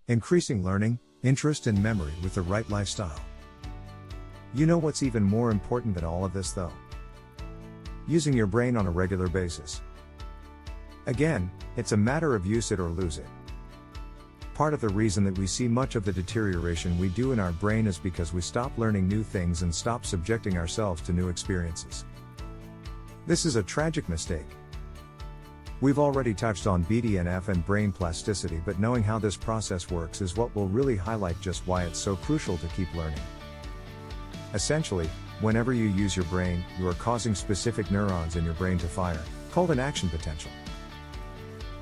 Increasing learning, interest and memory with the right lifestyle. You know what's even more important than all of this though? Using your brain on a regular basis. Again, it's a matter of use it or lose it. Part of the reason that we see much of the deterioration we do in our brain is because we stop learning new things and stop subjecting ourselves to new experiences. This is a tragic mistake. We've already touched on BDNF and brain plasticity, but knowing how this process works is what will really highlight just why it's so crucial to keep learning. Essentially, whenever you use your brain, you are causing specific neurons in your brain to fire, called an action potential.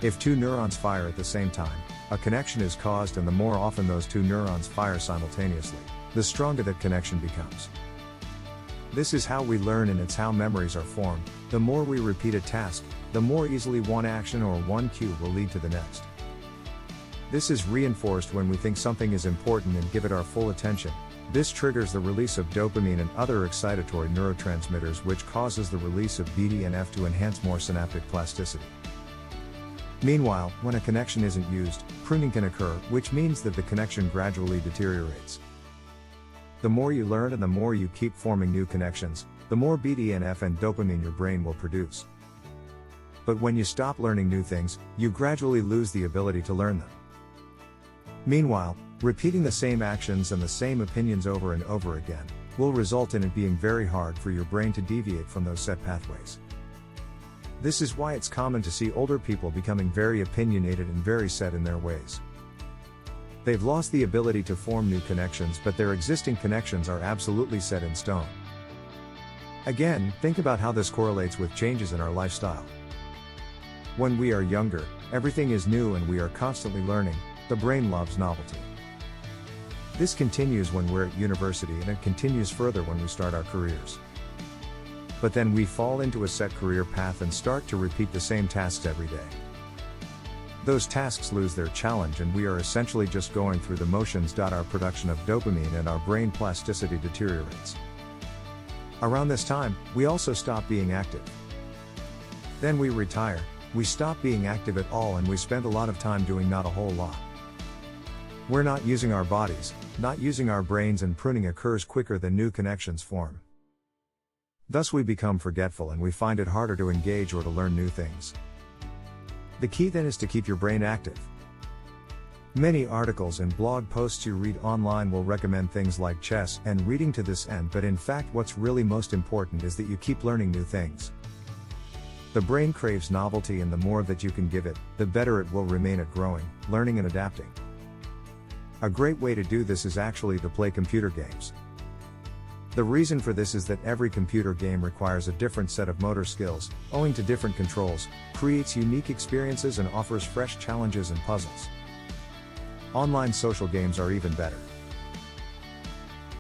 If two neurons fire at the same time, a connection is caused, and the more often those two neurons fire simultaneously, the stronger that connection becomes. This is how we learn, and it's how memories are formed. The more we repeat a task, the more easily one action or one cue will lead to the next. This is reinforced when we think something is important and give it our full attention. This triggers the release of dopamine and other excitatory neurotransmitters, which causes the release of BDNF to enhance more synaptic plasticity. Meanwhile, when a connection isn't used, pruning can occur, which means that the connection gradually deteriorates. The more you learn and the more you keep forming new connections, the more BDNF and dopamine your brain will produce. But when you stop learning new things, you gradually lose the ability to learn them. Meanwhile, repeating the same actions and the same opinions over and over again will result in it being very hard for your brain to deviate from those set pathways. This is why it's common to see older people becoming very opinionated and very set in their ways. They've lost the ability to form new connections, but their existing connections are absolutely set in stone. Again, think about how this correlates with changes in our lifestyle. When we are younger, everything is new and we are constantly learning. The brain loves novelty. This continues when we're at university, and it continues further when we start our careers. But then we fall into a set career path and start to repeat the same tasks every day. Those tasks lose their challenge and we are essentially just going through the motions. Our production of dopamine and our brain plasticity deteriorates. Around this time, we also stop being active. Then we retire, we stop being active at all, and we spend a lot of time doing not a whole lot. We're not using our bodies, not using our brains, and pruning occurs quicker than new connections form. Thus we become forgetful and we find it harder to engage or to learn new things. The key then is to keep your brain active. Many articles and blog posts you read online will recommend things like chess and reading to this end, but in fact what's really most important is that you keep learning new things. The brain craves novelty, and the more that you can give it, the better it will remain at growing, learning and adapting. A great way to do this is actually to play computer games. The reason for this is that every computer game requires a different set of motor skills, owing to different controls, creates unique experiences and offers fresh challenges and puzzles. Online social games are even better.